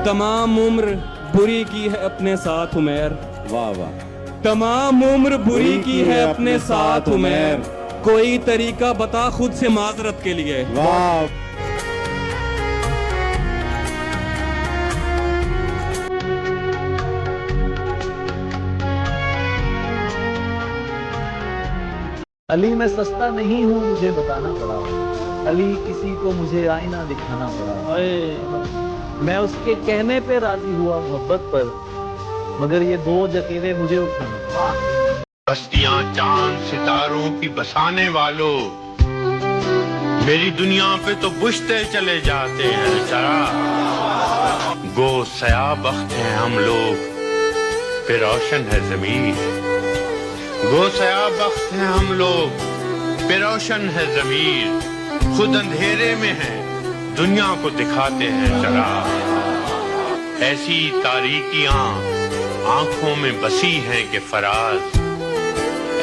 तमाम उम्र बुरी की है अपने साथ उमर। वाह वाह। तमाम उम्र बुरी की है अपने साथ उमर, कोई तरीका बता खुद से माजरत के लिए। वाह। अली मैं सस्ता नहीं हूँ मुझे बताना पड़ा, अली किसी को मुझे आईना दिखाना पड़ा। मैं उसके कहने पे राजी हुआ मोहब्बत पर, मगर ये बोझ अकेले मुझे उठाना पड़ा। बस्तियां चांद सितारों की बसाने वालों, मेरी दुनिया पे तो बुझते चले जाते हैं जरा। गो सया बख्त हैं हम लोग, पे रोशन है जमीन। गो सया बख्त हैं हम लोग, पे रोशन है जमीन। खुद अंधेरे में है, दुनिया को दिखाते हैं जरा। ऐसी तारीकियां आंखों में बसी हैं कि फराज,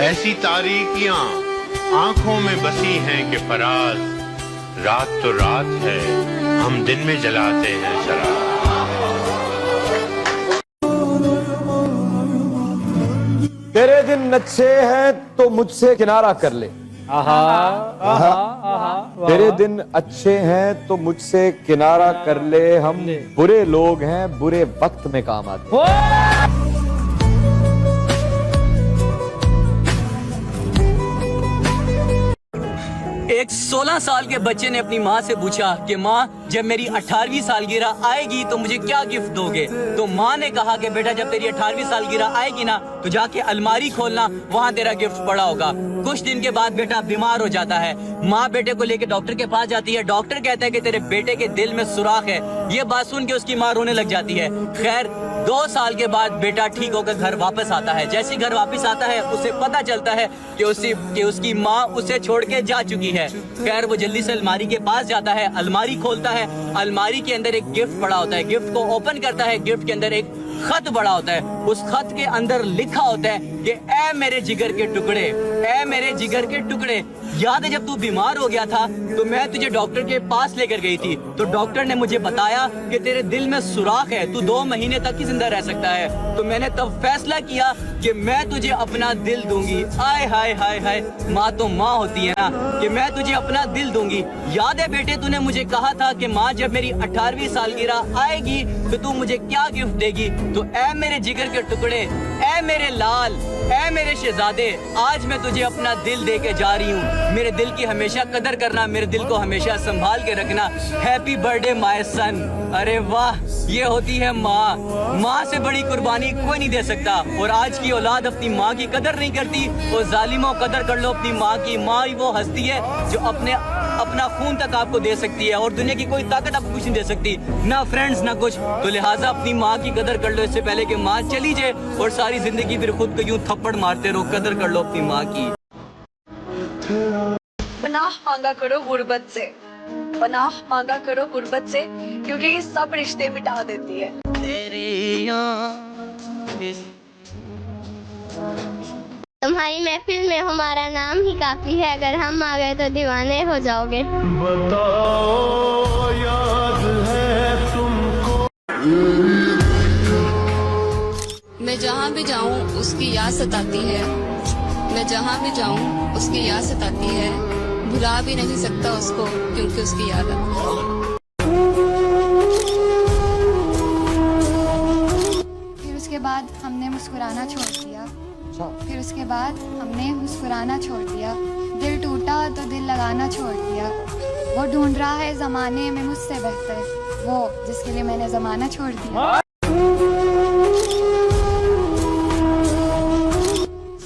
ऐसी तारीकियां आंखों में बसी हैं कि फराज। रात तो रात है, हम दिन में जलाते हैं जरा। तेरे दिन अच्छे हैं तो मुझसे किनारा कर ले। तेरे दिन अच्छे हैं तो मुझसे किनारा कर ले, हम बुरे लोग हैं बुरे वक्त में काम आते हैं। एक 16 साल के बच्चे ने अपनी माँ से पूछा कि माँ जब मेरी 18वीं सालगिरह आएगी तो मुझे क्या गिफ्ट दोगे। तो माँ ने कहा कि बेटा जब तेरी 18वीं सालगिरह आएगी ना तो जाके अलमारी खोलना, वहाँ तेरा गिफ्ट पड़ा होगा। कुछ दिन के बाद बेटा बीमार हो जाता है, माँ बेटे को लेके डॉक्टर के पास जाती है। डॉक्टर कहता है कि तेरे बेटे के दिल में सुराख है। ये बात सुन के उसकी माँ रोने लग जाती है। खैर 2 साल के बाद बेटा ठीक होकर घर वापस आता है। जैसे घर वापस आता है उसे पता चलता है कि उसकी माँ उसे छोड़ के जा चुकी है। खैर वो जल्दी से अलमारी के पास जाता है, अलमारी खोलता है, अलमारी के अंदर एक गिफ्ट पड़ा होता है। गिफ्ट को ओपन करता है, गिफ्ट के अंदर एक खत पड़ा होता है। उस खत के अंदर लिखा होता है कि ऐ मेरे जिगर के टुकड़े, ऐ मेरे जिगर के टुकड़े, याद है जब तू बीमार हो गया था तो मैं तुझे डॉक्टर के पास लेकर गई थी, तो डॉक्टर ने मुझे बताया कि तेरे दिल में सुराख है, तू 2 महीने तक ही जिंदा रह सकता है। तो मैंने तब फैसला किया कि मैं तुझे अपना दिल दूंगी। आय हाय हाय हाय, माँ तो माँ होती है ना, कि मैं तुझे अपना दिल दूंगी। याद है बेटे तूने मुझे कहा था कि माँ जब मेरी 18वीं सालगिरह आएगी तो तू मुझे क्या गिफ्ट देगी। तो ऐ मेरे जिगर के टुकड़े, ऐ मेरे लाल, ऐ मेरे शहजादे, आज मैं तुझे अपना दिल दे के जा रही हूँ। मेरे दिल की हमेशा कदर करना, मेरे दिल को हमेशा संभाल के रखना। Happy birthday my son. अरे वाह, ये होती है माँ। माँ से बड़ी कुर्बानी कोई नहीं दे सकता। और आज की औलाद अपनी माँ की कदर नहीं करती। और जालिमों कदर कर लो अपनी माँ की। माँ ही वो हस्ती है जो अपना खून तक आपको दे सकती है, और दुनिया की कोई ताकत आपको कुछ नहीं दे सकती, ना फ्रेंड्स ना कुछ। तो लिहाजा अपनी माँ की कदर कर लो इससे पहले कि माँ चली जाए और सारी जिंदगी फिर खुद को यूं थप्पड़ मारते रहो। कदर कर लो अपनी माँ की। पनाह मांगा करो गुर्बत से, पनाह मांगा करो गुर्बत से, क्योंकि ये सब रिश्ते मिटा देती है। तुम्हारी महफिल में हमारा नाम ही काफी है, अगर हम आ गए तो दीवाने हो जाओगे। बताओ याद है तुमको। मैं जहाँ भी जाऊँ उसकी याद सताती है, मैं जहाँ भी जाऊँ उसकी याद सताती है। भुला भी नहीं सकता उसको क्योंकि उसकी याद आती है। फिर उसके बाद हमने मुस्कुराना छोड़ दिया, फिर उसके बाद हमने मुस्कुराना छोड़ दिया। दिल टूटा तो दिल लगाना छोड़ दिया। वो ढूंढ रहा है जमाने में मुझसे बेहतर, वो जिसके लिए मैंने जमाना छोड़ दिया।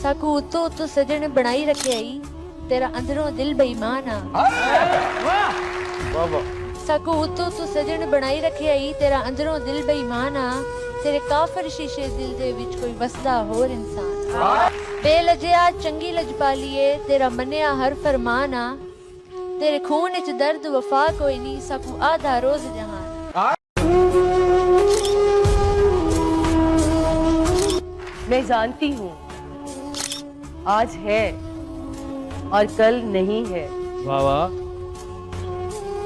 साकू तो सजन बनाई रखे आई, तेरा अंदरों दिल बेईमान आ। साकू तो सजन बनाई रखे आई, तेरा अंदरों दिल बेईमान आ। तेरे काफर शीशे दिल दे विच कोई वसदा होर इंसान। बेलजिया चंगी लजपालीए, तेरा मन्निया हर फरमान आ। तेरे खून च दर्द वफा कोई नहीं, साकू आधा रोज जहान। मैं जानती हूँ आज है और कल नहीं है। वाह वाह।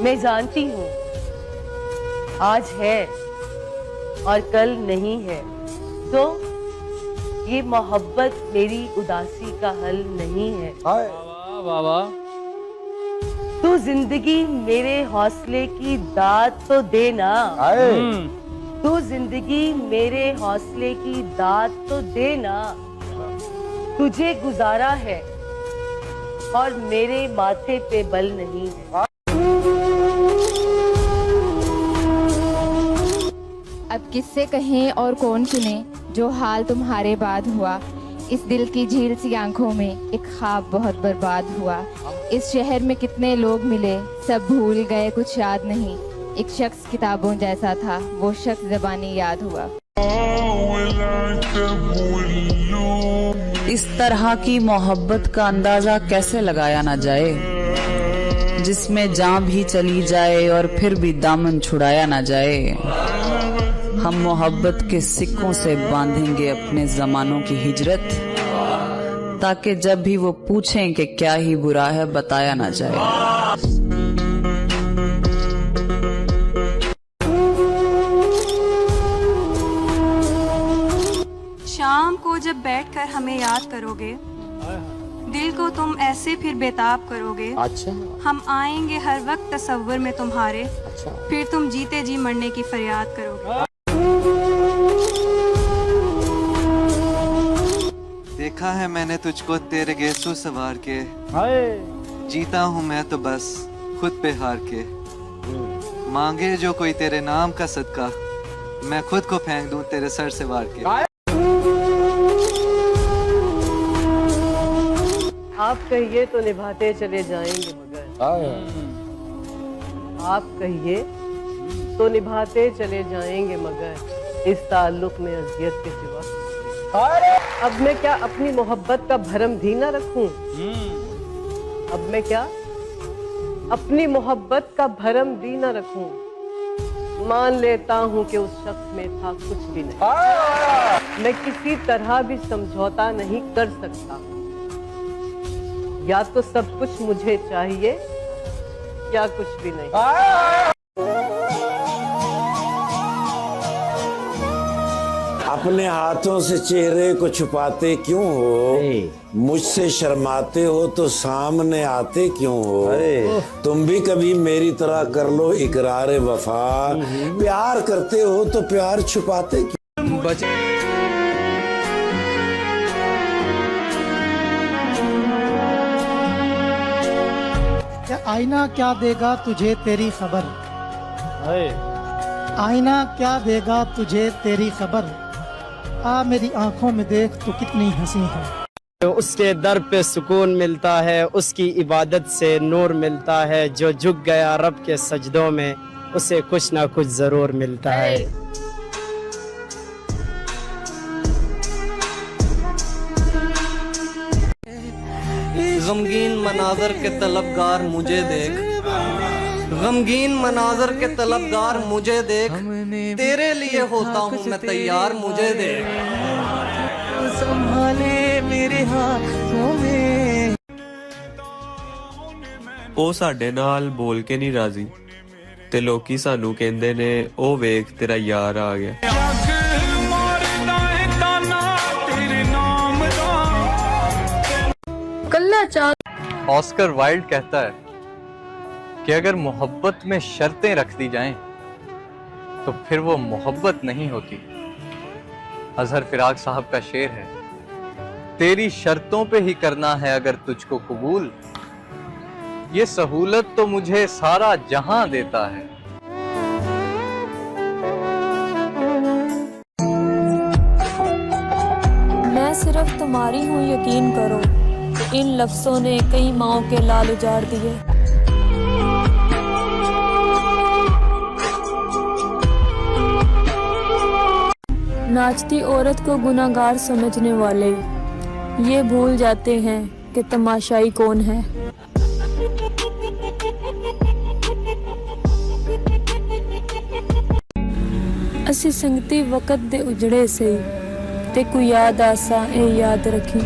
मैं जानती हूँ आज है और कल नहीं है, तो ये मोहब्बत मेरी उदासी का हल नहीं है। बाबा तू जिंदगी मेरे हौसले की दाद तो देना, तू जिंदगी मेरे हौसले की दाद तो देना। तुझे गुजारा है और मेरे माथे पे बल नहीं है। अब किससे कहें और कौन सुने जो हाल तुम्हारे बाद हुआ। इस दिल की झील सी आंखों में एक ख्वाब बहुत बर्बाद हुआ। इस शहर में कितने लोग मिले, सब भूल गए, कुछ याद नहीं। एक शख्स किताबों जैसा था, वो शख्स ज़बानी याद हुआ। इस तरह की मोहब्बत का अंदाजा कैसे लगाया ना जाए, जिसमें जान भी चली जाए और फिर भी दामन छुड़ाया ना जाए। हम मोहब्बत के सिक्कों से बांधेंगे अपने जमानों की हिजरत, ताकि जब भी वो पूछें कि क्या ही बुरा है बताया ना जाए। शाम को जब बैठकर हमें याद करोगे, दिल को तुम ऐसे फिर बेताब करोगे। अच्छा। हम आएंगे हर वक्त तसव्वुर में तुम्हारे। अच्छा। फिर तुम जीते जी मरने की फरियाद करोगे। देखा है मैंने तुझको तेरे गेसू सवार के, जीता हूँ मैं तो बस खुद पे हार के। मांगे जो कोई तेरे नाम का सदका, मैं खुद को फेंक दूं तेरे सर से वार के। आप कहिए तो निभाते चले जाएंगे मगर, आप कहिए तो निभाते चले जाएंगे मगर, इस ताल्लुक में अज़ियत के सिवा। अब मैं क्या अपनी मोहब्बत का भरम भी ना रखूं? अब मैं क्या अपनी मोहब्बत का भरम भी ना रखूं? मान लेता हूं कि उस शख्स में था कुछ भी नहीं। मैं किसी तरह भी समझौता नहीं कर सकता। या तो सब कुछ मुझे चाहिए या कुछ भी नहीं। अपने हाथों से चेहरे को छुपाते क्यों हो? मुझसे शर्माते हो तो सामने आते क्यों हो? तुम भी कभी मेरी तरह कर लो इकरार वफा। प्यार करते हो तो प्यार छुपाते क्यों? आईना क्या देगा तुझे तेरी खबर, आईना क्या देगा तुझे तेरी खबर, आ मेरी आंखों में देख तो कितनी हंसी है। तो उसके दर पे सुकून मिलता है, उसकी इबादत से नूर मिलता है। जो झुक गया रब के सजदों में, उसे कुछ ना कुछ जरूर मिलता है। गमगीन मनाजर के तलबगार मुझे देख, गमगीन मनाजर के तलबगार मुझे देख, तेरे लिए होता हूँ मैं तैयार मुझे देख। संभाले मेरे हाथों में। ਉਹ ਸਾਡੇ ਨਾਲ ਬੋਲ ਕੇ ਨਹੀਂ ਰਾਜ਼ੀ ਤੇ ਲੋਕੀ ਸਾਨੂੰ ਕਹਿੰਦੇ ਨੇ ਉਹ ਵੇਖ ਤੇਰਾ ਯਾਰ ਆ ਗਿਆ। ऑस्कर वाइल्ड कहता है कि अगर मोहब्बत में शर्तें रख दी जाएं तो फिर वो मोहब्बत नहीं होती। अजहर फिराक साहब का शेर है, तेरी शर्तों पे ही करना है अगर तुझको कबूल, ये सहूलत तो मुझे सारा जहां देता है। मैं सिर्फ तुम्हारी हूँ यकीन करो, इन लफ्जों ने कई माओं के लाल उजाड़ दिए। नाचती औरत को गुनाहगार समझने वाले ये भूल जाते हैं कि तमाशाई कौन है। असी संगती वक़्त दे उजड़े से ते कोई याद आसा ए याद रखी।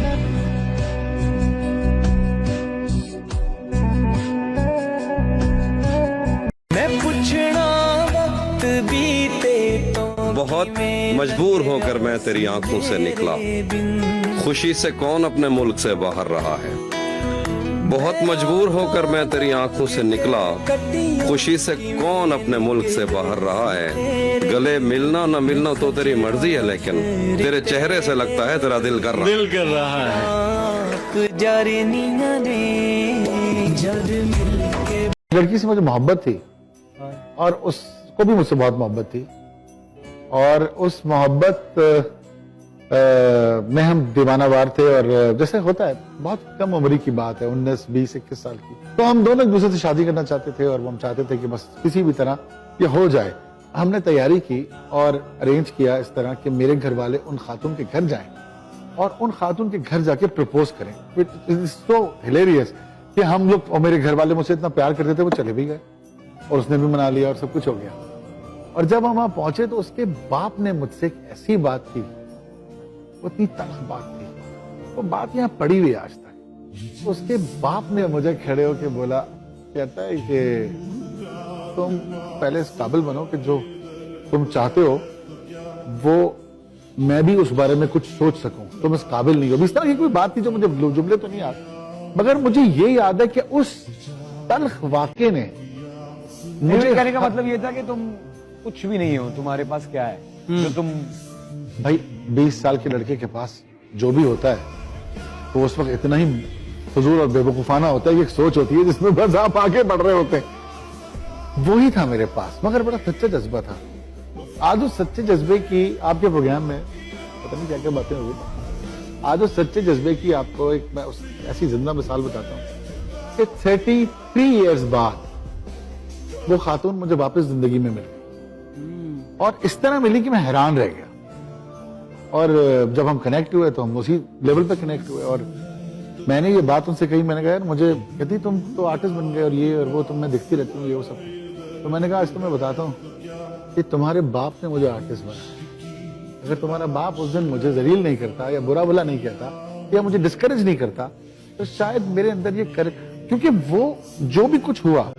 मैं पूछना वक्त बीते तो बहुत मजबूर होकर मैं तेरी आंखों से निकला, खुशी से कौन अपने मुल्क से बाहर रहा है। बहुत मजबूर होकर मैं तेरी आंखों से निकला, खुशी से कौन अपने मुल्क से बाहर रहा है। गले मिलना न मिलना तो तेरी मर्जी है, लेकिन तेरे चेहरे से लगता है तेरा दिल कर रहा है। लड़की से मुझे मोहब्बत थी और उसको भी मुझसे बहुत मोहब्बत थी, और उस मोहब्बत में हम दीवानावार थे। और जैसे होता है, बहुत कम उम्र की बात है, 19, 20, 21 साल की, तो हम दोनों एक दूसरे से शादी करना चाहते थे और हम चाहते थे कि बस किसी भी तरह ये हो जाए। हमने तैयारी की और अरेंज किया इस तरह कि मेरे घर वाले उन खातून के घर जाएं और उन खातून के घर जाके प्रपोज करें। इट इज सो हिलेरियस कि हम लोग, और मेरे घर वाले मुझसे इतना प्यार करते थे, वो चले भी गए और उसने भी मना लिया और सब कुछ हो गया। और जब हम वहां पहुंचे तो उसके बाप ने मुझसे एक ऐसी बात की, वो इतनी तलख बात थी, वो बात यहाँ पड़ी हुई आज तक। उसके बाप ने मुझे खड़े होके बोला, कहता है कि तुम पहले इस काबिल बनो कि जो तुम चाहते हो वो मैं भी उस बारे में कुछ सोच सकूं, तुम इस काबिल नहीं हो। इस तरह की कोई बात थी जो मुझे जुमले तो नहीं याद, मगर मुझे ये याद है कि उस तलख वाक़े ने मुझे कहने का मतलब ये था कि तुम कुछ भी नहीं हो, तुम्हारे पास क्या है जो तुम। भाई 20 साल के लड़के के पास जो भी होता है तो उस वक्त इतना ही फजूल और बेवकूफाना होता है कि एक सोच होती है जिसमें बस आप आगे बढ़ रहे होते हैं। वही था मेरे पास, मगर बड़ा सच्चा जज्बा था। आज उस सच्चे जज्बे की आपके प्रोग्राम में पता नहीं क्या क्या बातें हुई, आज उस सच्चे जज्बे की आपको एक मैं ऐसी जिंदा मिसाल बताता हूँ कि 33 इयर्स बाद वो खातून मुझे वापस जिंदगी में मिल गई, और इस तरह मिली कि मैं हैरान रह गया। और जब हम कनेक्ट हुए तो हम उसी लेवल पे कनेक्ट हुए, और मैंने ये बात उनसे कही, मैंने कहा यार मुझे, कहती तुम तो आर्टिस्ट बन गए और ये और वो, तुम मैं दिखती रहती हूँ ये वो सब। तो मैंने कहा आज तो मैं बताता हूँ कि तुम्हारे बाप ने मुझे आर्टिस्ट बनाया। अगर तुम्हारा बाप उस दिन मुझे जलील नहीं करता या बुरा भला नहीं कहता या मुझे डिस्करेज नहीं करता तो शायद मेरे अंदर ये कर, क्योंकि वो जो भी कुछ हुआ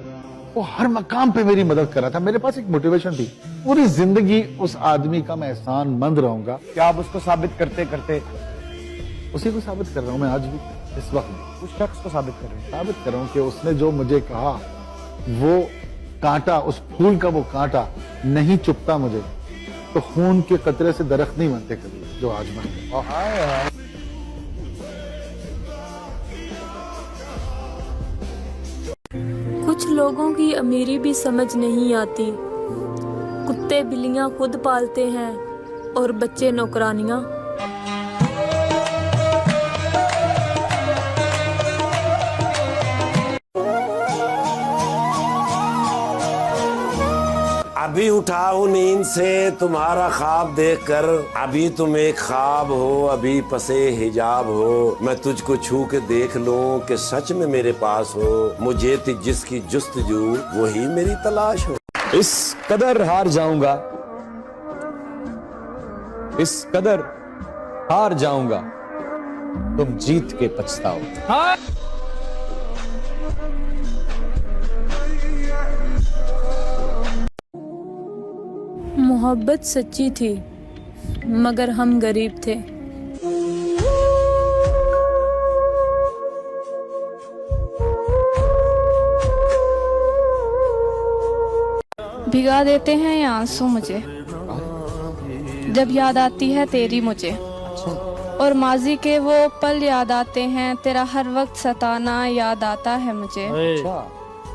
वो हर मकाम पे मेरी मदद कर रहा था। मेरे पास एक मोटिवेशन थी, पूरी जिंदगी उस आदमी का मैं एहसानमंद रहूंगा। क्या आप उसको साबित करते करते? उसी को साबित कर रहा हूं मैं आज भी, इस वक्त भी उस शख्स को साबित कर रहा हूं कि उसने जो मुझे कहा, वो कांटा, उस फूल का वो कांटा नहीं चुभता मुझे, तो खून के कतरे से दरख्त नहीं बनते कभी, जो आज बन गए। कुछ लोगों की अमीरी भी समझ नहीं आती, कुत्ते बिल्लियां खुद पालते हैं और बच्चे नौकरानियां। अभी उठा हूँ नींद से तुम्हारा ख्वाब देखकर, अभी तुम एक ख्वाब हो, अभी पसे हिजाब हो। मैं तुझको छू के देख लूं कि सच में मेरे पास हो, मुझे थी जिसकी जुस्तजू वही मेरी तलाश हो। इस कदर हार जाऊंगा, इस कदर हार जाऊंगा, तुम जीत के पछताओ। मोहब्बत सच्ची थी मगर हम गरीब थे। भिगा देते हैं ये आंसू मुझे, जब याद आती है तेरी मुझे, और माजी के वो पल याद आते हैं, तेरा हर वक्त सताना याद आता है मुझे।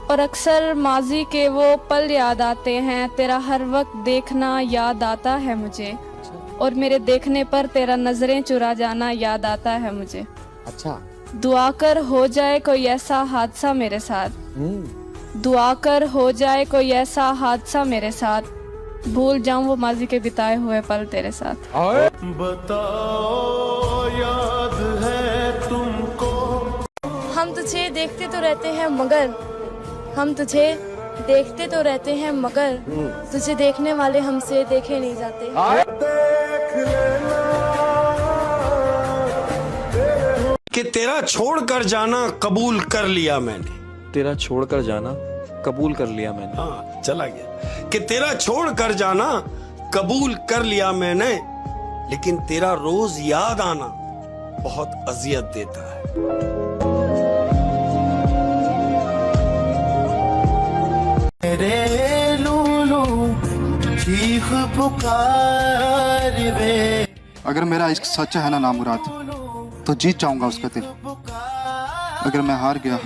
और अक्सर माजी के वो पल याद आते हैं, तेरा हर वक्त देखना याद आता है मुझे, और मेरे देखने पर तेरा नजरें चुरा जाना याद आता है मुझे। अच्छा। दुआ कर हो जाए कोई ऐसा हादसा मेरे साथ, दुआ कर हो जाए कोई ऐसा हादसा मेरे साथ, भूल जाऊं वो माजी के बिताए हुए पल तेरे साथ। बताओ याद है तुमको, हम तुझे देखते तो रहते हैं मगर, हम तुझे देखते तो रहते हैं मगर, तुझे देखने वाले हमसे देखे नहीं जाते। कि तेरा छोड़कर जाना कबूल कर लिया मैंने, तेरा छोड़कर जाना कबूल कर लिया मैंने। हाँ चला गया। कि तेरा छोड़कर जाना कबूल कर लिया मैंने, लेकिन तेरा रोज याद आना बहुत अजियत देता है। मेरे लूलू चीख पुकार वे। अगर मेरा इश्क सच्चा है ना नामुराद, तो जीत जाऊंगा उसका दिल। अगर मैं हार गया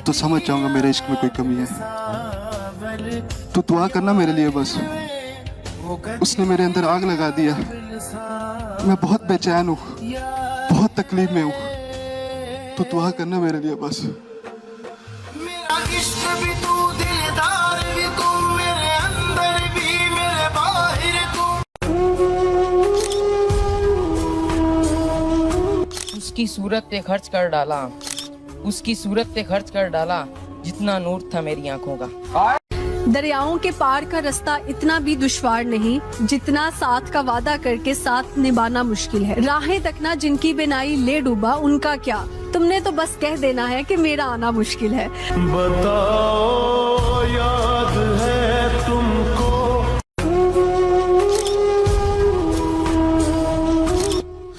तो समझ जाऊंगा मेरे इश्क में कोई कमी है। तो दुआ करना मेरे लिए बस। उसने मेरे अंदर आग लगा दिया। मैं बहुत बेचैन हूँ, बहुत तकलीफ में हूँ। तो दुआ करना मेरे लिए बस। मेरा इश्क भी तू, दिलदार भी तू, मेरे अंदर भी मेरे बाहर तू। उसकी सूरत पे खर्च कर डाला, उसकी सूरत पे खर्च कर डाला जितना नूर था मेरी आंखों का। दरियाओं के पार का रास्ता इतना भी दुश्वार नहीं जितना साथ का वादा करके साथ निभाना मुश्किल है। राहें तकना जिनकी बिनाई ले डूबा, उनका क्या, तुमने तो बस कह देना है कि मेरा आना मुश्किल है। बताओ याद है तुमको।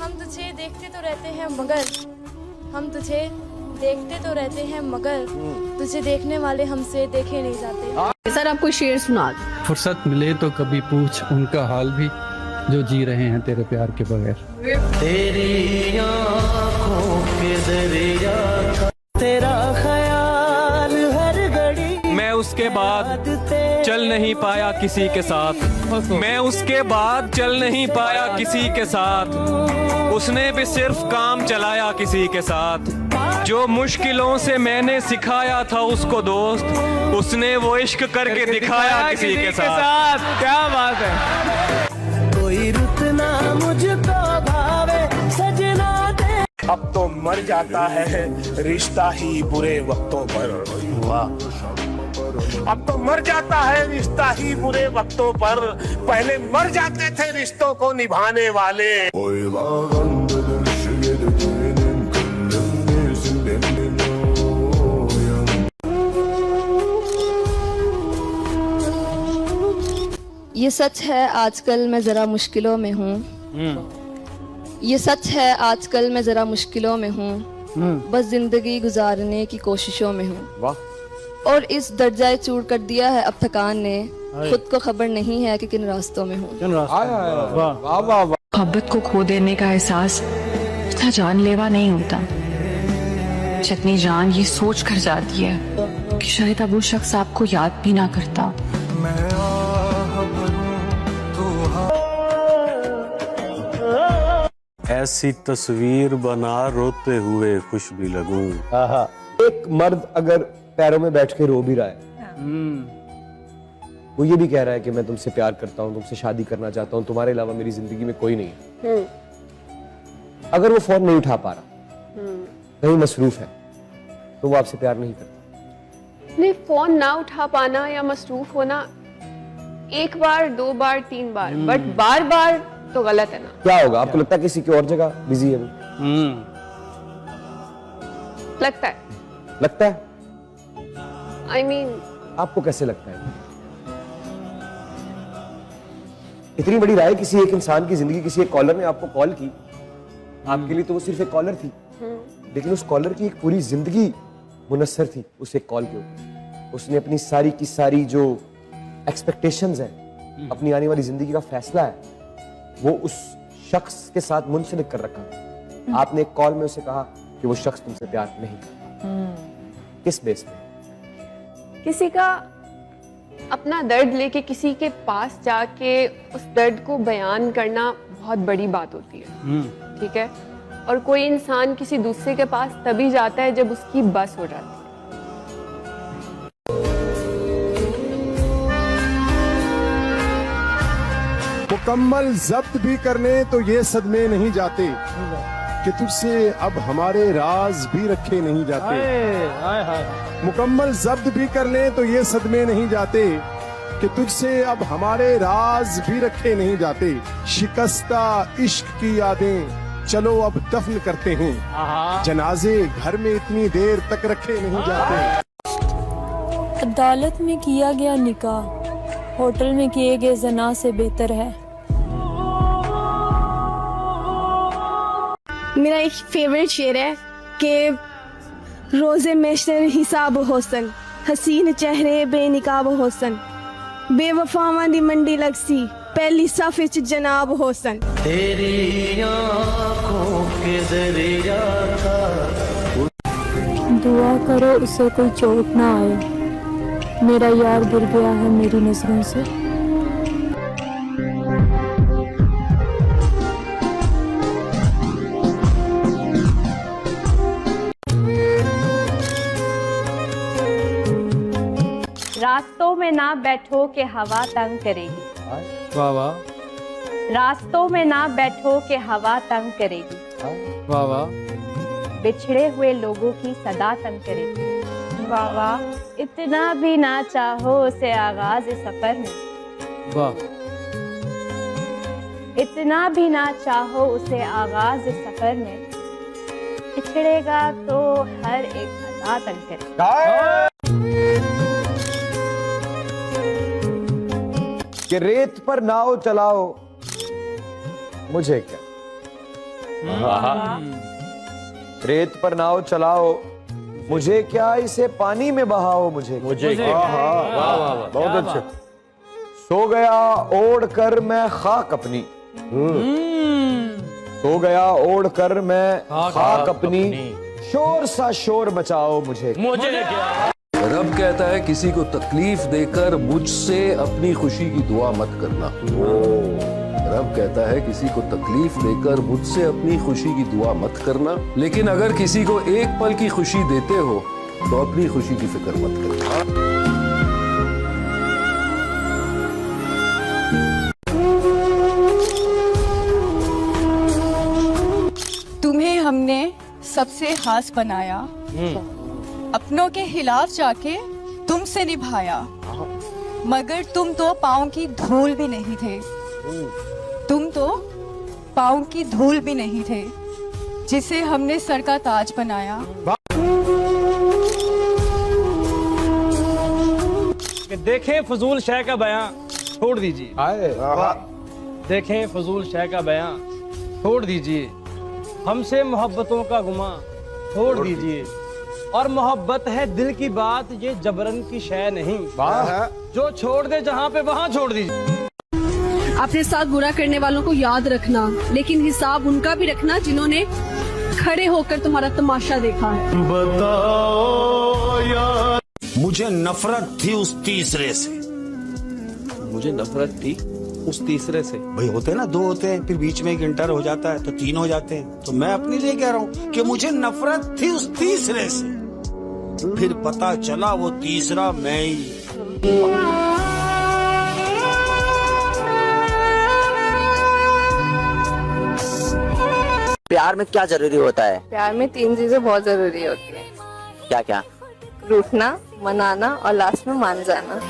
हम तुझे देखते तो रहते हैं मगर, हम तुझे देखते तो रहते हैं मगर तुझे देखने वाले हमसे देखे नहीं जाते। सर, आप कोई शेर सुना दो। फुर्सत मिले तो कभी पूछ उनका हाल भी, जो जी रहे हैं तेरे प्यार के बगैर। तेरी आँखों के दरिया का तेरा ख्याल हर घड़ी। मैं उसके बाद चल नहीं पाया किसी के साथ, मैं उसके बाद चल नहीं पाया किसी के साथ। उसने भी सिर्फ काम चलाया किसी के साथ। जो मुश्किलों से मैंने सिखाया था उसको दोस्त, उसने वो इश्क करके दिखाया किसी के साथ। क्या बात है। कोई रुत ना मुझको भावे सजना दे। अब तो मर जाता है रिश्ता ही बुरे वक्तों पर। वाह। अब तो मर जाता है रिश्ता ही बुरे वक्तों पर। पहले मर जाते थे रिश्तों को निभाने वाले। ये सच है आजकल मैं जरा मुश्किलों में हूँ। ये सच है आजकल मैं जरा मुश्किलों में हूँ। बस जिंदगी गुजारने की कोशिशों में हूँ। वाह। और इस दर्जाए चूर कर दिया है अब थकान ने, खुद को खबर नहीं है कि किन रास्तों में हूँ। मोहब्बत को खो देने का एहसास इतना जानलेवा नहीं होता जितनी जान ये सोच कर जाती है कि शायद अब वो शख्स आपको याद भी ना करता। ऐसी तस्वीर बना रोते हुए खुश भी लगूं। एक मर्द अगर पैरों में बैठ के रो भी रहा है, वो ये भी कह रहा है कि मैं तुमसे प्यार करता हूँ, तुमसे शादी करना चाहता हूँ, तुम्हारे अलावा मेरी जिंदगी में कोई नहीं है। अगर वो फोन नहीं उठा पा रहा, कहीं मसरूफ है, तो वो आपसे प्यार नहीं करता। नहीं, फोन ना उठा पाना या मसरूफ होना एक बार, दो बार, तीन बार, बट बार बार तो गलत है ना। क्या होगा आपको लगता है किसी की और जगह बिजी है वो? लगता है। लगता है? I mean, आपको कैसे लगता है? इतनी बड़ी राय किसी एक इंसान की जिंदगी, किसी एक कॉलर ने आपको कॉल की, आपके लिए तो वो सिर्फ एक कॉलर थी, लेकिन उस कॉलर की एक पूरी जिंदगी मुनस्सर थी उस एक कॉल के ऊपर। उसने अपनी सारी की सारी जो एक्सपेक्टेशंस हैं, अपनी आने वाली जिंदगी का फैसला है, वो उस शख्स के साथ मुंसलिक कर रखा। आपने एक कॉल में उसे कहा कि वो शख्स तुमसे प्यार नहीं करता। किस बेस पे? किसी का अपना दर्द लेके किसी के पास जाके उस दर्द को बयान करना बहुत बड़ी बात होती है, ठीक है? और कोई इंसान किसी दूसरे के पास तभी जाता है जब उसकी बस हो जाती है। मुकम्मल जब्त भी करने तो ये सदमे नहीं जाते कि तुझसे अब हमारे राज भी रखे नहीं जाते। मुकम्मल जब्त भी कर लें तो ये सदमे नहीं जाते कि तुझसे अब हमारे राज भी रखे नहीं जाते। शिकस्ता इश्क की यादें चलो अब दफन करते हैं, जनाजे घर में इतनी देर तक रखे नहीं जाते। अदालत में किया गया निकाह होटल में किए गए जना से बेहतर है। मेरा एक फेवरेट शेर है कि रोजे मेशर हिसाब होसन, हसीन चेहरे बेनिकाब होसन, बेवफावां दी मंडी लगसी, पहली सफ विच जनाब होसन। तेरी आँखों के दरिया का दुआ करो उसे कोई चोट ना आए, मेरा यार गिर गया है मेरी नजरों से। रास्तों में ना बैठो कि हवा तंग करेगी। वाह वाह रास्तों में ना बैठो कि हवा तंग करेगी। वाह वाह बिछड़े हुए लोगों की सदा तंग करेगी। वाह वाह इतना भी ना चाहो उसे आगाज सफर में। वाह इतना भी ना चाहो उसे आगाज सफर में, पिछड़ेगा तो हर एक सदा तंग करेगा। कि रेत पर नाव चलाओ मुझे क्या, रेत पर नाव चलाओ मुझे क्या, इसे पानी में बहाओ मुझे क्या। बहुत अच्छे। सो गया ओढ़ कर मैं खाक अपनी, सो गया ओढ़ कर मैं खाक अपनी, शोर सा शोर मचाओ मुझे क्या। रब कहता है किसी को तकलीफ देकर मुझसे अपनी खुशी की दुआ मत करना। रब कहता है किसी को तकलीफ देकर मुझसे अपनी खुशी की दुआ मत करना, लेकिन अगर किसी को एक पल की खुशी देते हो तो अपनी खुशी की फिक्र मत करना। तुम्हें हमने सबसे खास बनाया, अपनों के खिलाफ जाके तुमसे निभाया, मगर तुम तो पाँव की धूल भी नहीं थे। तुम तो पाँव की धूल भी नहीं थे, जिसे हमने सर का ताज बनाया। देखें फजूल शय का बयां छोड़ दीजिए। देखें फजूल शय का बयां छोड़ दीजिए, हमसे मोहब्बतों का गुमा छोड़ दीजिए। और मोहब्बत है दिल की बात, ये जबरन की शय नहीं। जो छोड़ दे जहाँ पे वहाँ छोड़ दीजिए। अपने साथ बुरा करने वालों को याद रखना, लेकिन हिसाब उनका भी रखना जिन्होंने खड़े होकर तुम्हारा तमाशा देखा है। बताओ यार, मुझे नफरत थी उस तीसरे से। मुझे नफरत थी उस तीसरे से। भाई होते हैं ना, दो होते हैं, फिर बीच में एक इंटर हो जाता है तो तीन हो जाते हैं। तो मैं अपने लिए कह रहा हूँ कि मुझे नफरत थी उस तीसरे से, फिर पता चला वो तीसरा मैं ही। प्यार में क्या जरूरी होता है? प्यार में 3 चीजें बहुत जरूरी होती है। क्या क्या? रूठना, मनाना और लास्ट में मान जाना।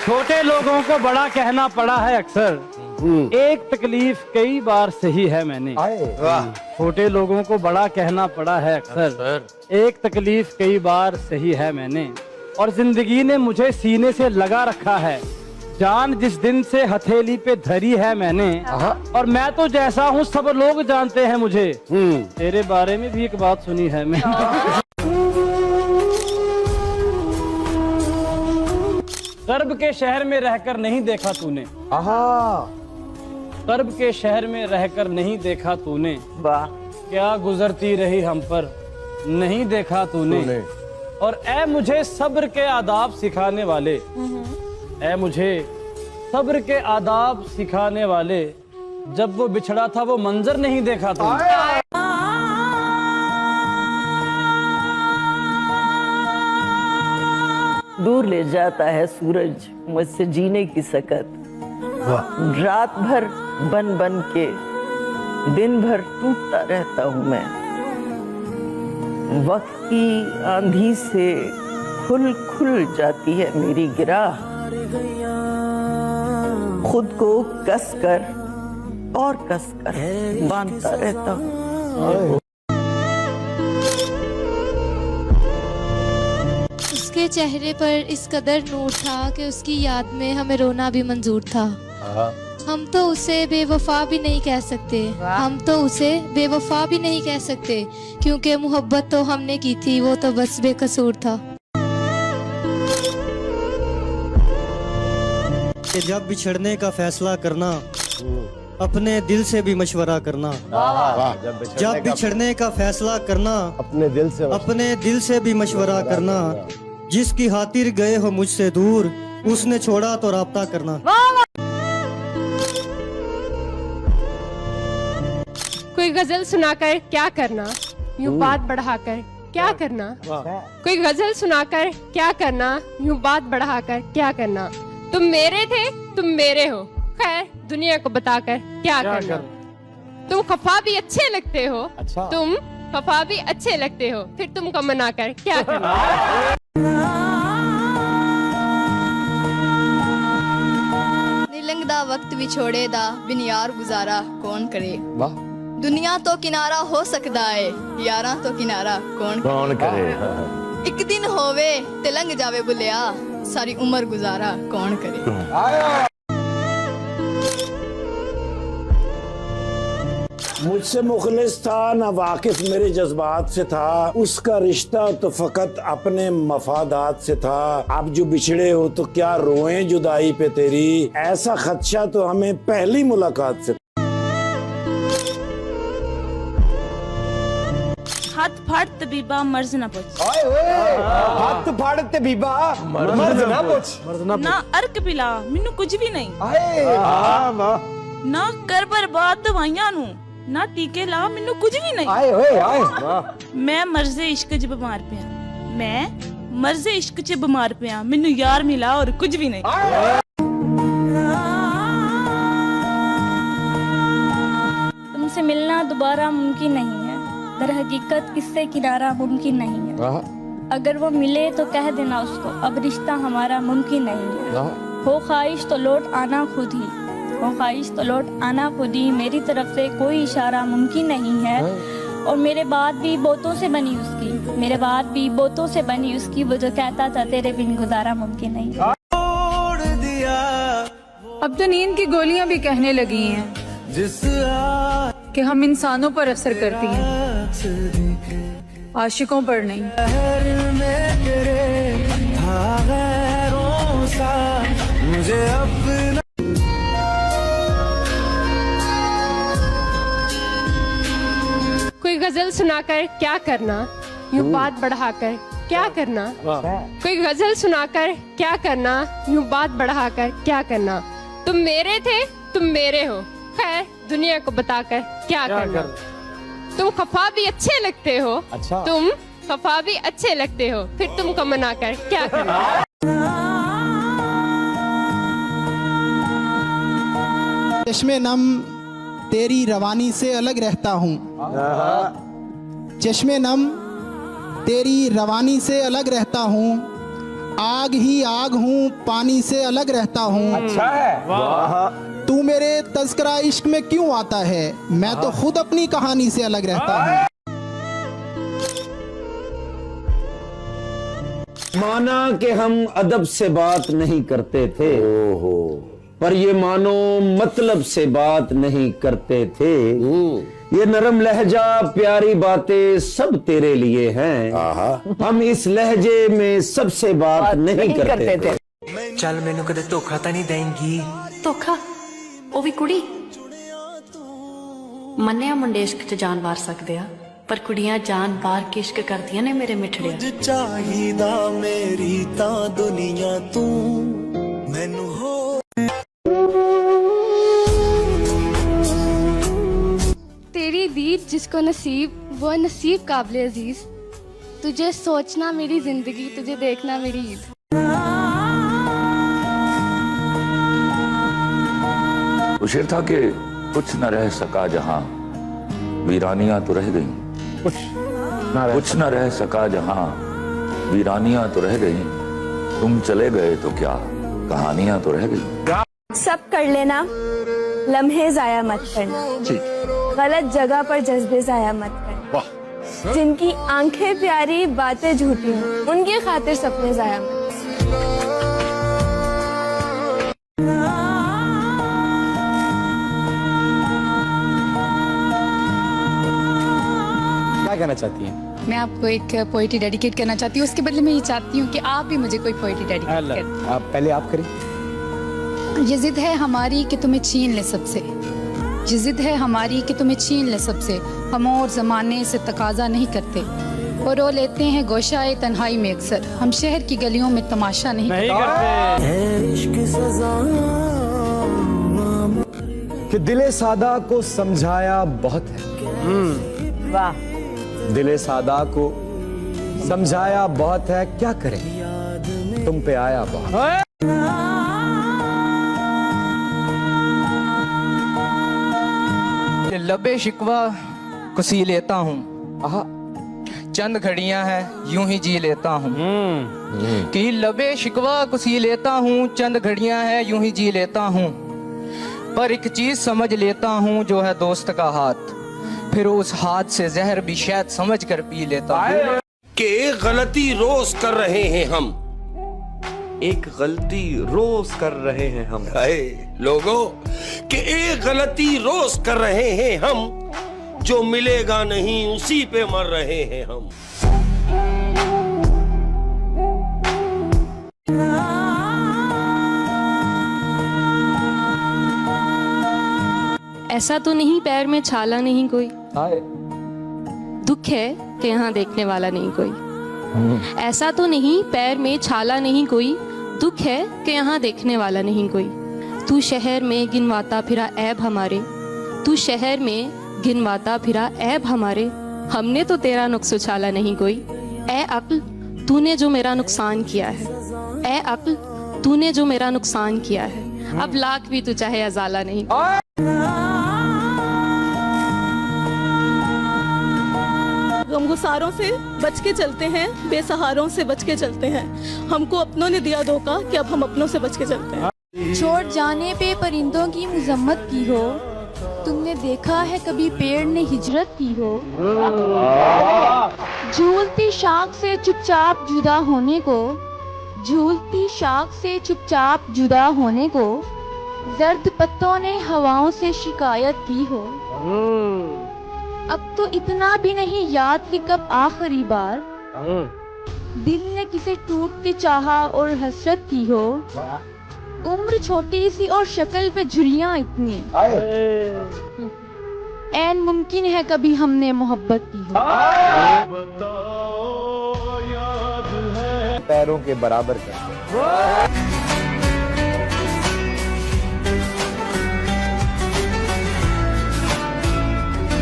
छोटे लोगों को बड़ा कहना पड़ा है अक्सर, एक तकलीफ कई बार सही है मैंने। छोटे लोगों को बड़ा कहना पड़ा है अक्सर, एक तकलीफ कई बार सही है मैंने। और जिंदगी ने मुझे सीने से लगा रखा है, जान जिस दिन से हथेली पे धरी है मैंने। और मैं तो जैसा हूँ सब लोग जानते हैं मुझे। तेरे बारे में भी एक बात सुनी है मैंने। कर्ब के शहर में रहकर नहीं देखा तूने। कर्ब के शहर में रहकर नहीं देखा तूने, क्या गुजरती रही हम पर नहीं देखा तूने। और ए मुझे सब्र के आदाब सिखाने वाले, ए मुझे सब्र के आदाब सिखाने वाले, जब वो बिछड़ा था वो मंजर नहीं देखा तूने। दूर ले जाता है सूरज मुझसे जीने की सकत, रात भर बन बन के दिन भर टूटता रहता हूँ मैं। वक्त की आंधी से खुल खुल जाती है मेरी गिराह। खुद को कस कर और कस कर बांधता रहता हूँ। उसके चेहरे पर इस कदर नूर था कि उसकी याद में हमें रोना भी मंजूर था। हम तो उसे बेवफा भी नहीं कह सकते, हम तो उसे बेवफा भी नहीं कह सकते, क्योंकि मोहब्बत तो हमने की थी, वो तो बस बेकसूर था। जब बिछड़ने का फैसला करना अपने दिल से भी मशवरा करना। जब बिछड़ने का फैसला करना अपने दिल से भी मशवरा करना। जिसकी खातिर गए हो मुझसे दूर, उसने छोड़ा तो राब्ता करना। कोई गजल सुनाकर क्या करना, यूं बात बढ़ाकर क्या करना। कोई गजल सुनाकर क्या करना, यूं बात बढ़ाकर क्या करना। तुम मेरे थे, तुम मेरे हो, खैर दुनिया को बताकर क्या करना। तुम खफा भी अच्छे लगते हो, तुम खफा भी अच्छे लगते हो, फिर तुमको मनाकर क्या करना। निलंगदा वक्त विछोड़े दा बिन यार गुजारा कौन करे। दुनिया तो किनारा हो सकता है, यारा तो किनारा कौन करे। एक दिन होवे ते लंघ जावे बुलिया, सारी उम्र गुजारा कौन करे। मुझसे मुखलिस था, ना वाकिफ मेरे जज्बात से था। उसका रिश्ता तो फकत अपने मफादात से था। अब जो बिछड़े हो तो क्या रोएं जुदाई पे तेरी, ऐसा खदशा तो हमें पहली मुलाकात से। हाथ फाड़ तबीबा मर्ज ना पूछ। हाथ फाड़ तबीबा मर्ज ना पूछ। ना अर्क पिला मैनू कुछ भी नहीं। ना कर बर्बाद दवाइयां नू, ना टीके ला मैनू कुछ भी नहीं। मैं मर्जे इश्क च बीमार पिया, मैं मर्जे इश्क च बीमार पिया, मैनू यार मिला और कुछ भी नहीं। तुमसे मिलना दोबारा मुमकिन नहीं है, दर हकीकत किससे किनारा मुमकिन नहीं है। अगर वो मिले तो कह देना उसको, अब रिश्ता हमारा मुमकिन नहीं है। हो ख्वाहिश तो लौट आना खुद ही, हो ख्वाहिश तो लौट आना खुद ही। मेरी तरफ से कोई इशारा मुमकिन नहीं है, और मेरे बाद भी बोतों से बनी उसकी, मेरे बाद भी बोतों से बनी उसकी, वो जो कहता था तेरे बिन गुजारा मुमकिन नहीं है। अब तो नींद की गोलियां भी कहने लगी हैं कि हम इंसानों पर असर करती हैं, आशिकों पर नहीं। मुझे अपना कोई गजल सुनाकर क्या करना, यूं बात बढ़ाकर क्या करना। कोई गजल सुनाकर क्या करना, यूं बात बढ़ाकर क्या करना। तुम मेरे थे, तुम मेरे हो, खैर दुनिया को बताकर क्या करना। तुम खफा भी अच्छे लगते हो, तुम खफा भी अच्छे लगते हो, फिर तुमको मनाकर क्या करना। चश्मे नम तेरी रवानी से अलग रहता हूँ। चश्मे नम तेरी रवानी से अलग रहता हूँ। आग ही आग हूँ, पानी से अलग रहता हूँ। अच्छा है। तू मेरे तज़किरा इश्क में क्यों आता है, मैं तो खुद अपनी कहानी से अलग रहता हूँ। माना कि हम अदब से बात नहीं करते थे, पर ये मानो मतलब से बात नहीं करते थे। ये नरम लहजा प्यारी बातें सब तेरे लिए हैं, हम इस लहजे में सबसे बात नहीं करते थे। चल मैनू कदे धोखा तो नहीं देंगी। धोखा ਉਹ ਵੀ ਕੁੜੀ ਮੰਨਿਆ ਮੁੰਡੇ ਇਸ਼ਕ 'ਚ ਜਾਨ ਵਾਰ ਸਕਦੇ ਆ, ਪਰ ਕੁੜੀਆਂ ਜਾਨ ਵਾਰ ਕੇ ਇਸ਼ਕ ਕਰਦੀਆਂ ਨੇ ਮੇਰੇ ਮਿੱਠੜਿਆ। ਚਾਹੀਦਾ ਮੇਰੀ ਤਾਂ ਦੁਨੀਆ ਤੂੰ ਮੈਨੂੰ ਹੋ। तेरी दीद जिसको नसीब वो नसीब काबिल अजीज, तुझे सोचना मेरी जिंदगी, तुझे देखना मेरी ईद। वो शेर था कि कुछ न रह सका जहां वीरानियां तो रह गईं, कुछ न रह सका जहां वीरानियां तो रह गईं, तुम चले गए तो क्या कहानियां तो रह गईं। सब कर लेना, लम्हे जाया मत करना, गलत जगह पर जज्बे जाया मत करना, जिनकी आंखें प्यारी बातें झूठी उनकी खातिर सपने जाया मत। क्या कहना चाहती हैं? मैं आपको एक पोइट्री डेडिकेट करना चाहती हूँ। उसके बदले मैं ये चाहती हूँ कि आप भी मुझे कोई पोइट्री डेडिकेट करें। आप पहले आप करें। ये जिद है हमारी कि तुम्हें छीन ले सबसे, ये जिद है हमारी कि तुम्हें छीन ले सबसे, हम और जमाने से तकाजा नहीं करते और रो लेते हैं गोशाए तन्हाई में अक्सर, हम शहर की गलियों में तमाशा नहीं करते। कि दिले सादा को समझाया बहुत है। वाह। दिले सादा को समझाया बहुत है, क्या करें तुम पे आया बहुत। लबे शिकवा को सी लेता हूँ, चंद घड़ियां हैं यूं ही जी लेता हूँ। कि लबे शिकवा को सी लेता हूँ, चंद घड़ियां हैं यूं ही जी लेता हूँ, पर एक चीज समझ लेता हूँ जो है दोस्त का हाथ, फिर उस हाथ से जहर भी शायद समझ कर पी लेता हूँ। कि एक गलती रोज कर रहे हैं हम, एक गलती रोज कर रहे हैं हम, लोगों कि एक गलती रोज कर रहे हैं हम, जो मिलेगा नहीं उसी पे मर रहे हैं हम। ऐसा तो नहीं पैर में छाला नहीं कोई, दुख है कि यहाँ देखने वाला नहीं कोई। ऐसा तो नहीं पैर में छाला नहीं कोई, दुख है कि यहाँ देखने वाला नहीं कोई। तू शहर में गिनवाता फिरा ऐब हमारे, तू शहर में गिनवाता फिरा ऐब हमारे, हमने तो तेरा नुक्स उछाला नहीं कोई। ए अक्ल तूने जो मेरा नुकसान किया है, ए अक्ल तूने जो मेरा नुकसान किया है, अब लाख भी तू चाहे अजाला नहीं। गमगुसारों से बच के चलते हैं, बेसहारों से बच के चलते हैं, हमको अपनों ने दिया धोखा कि अब हम अपनों से बच के चलते हैं। छोड़ जाने पे परिंदों की मजम्मत की हो, तुमने देखा है कभी पेड़ ने हिजरत की हो। झूलती शाख से चुपचाप जुदा होने को, झूलती शाख से चुपचाप जुदा होने को, जर्द पत्तों ने हवाओं से शिकायत की हो। अब तो इतना भी नहीं याद कि कब आखिरी बार दिल ने किसे टूट के चाहा और हसरत की हो। उम्र छोटी सी और शक्ल पे झुर्रियां इतनी, ऐन मुमकिन है कभी हमने मोहब्बत की हो। पैरों के बराबर करते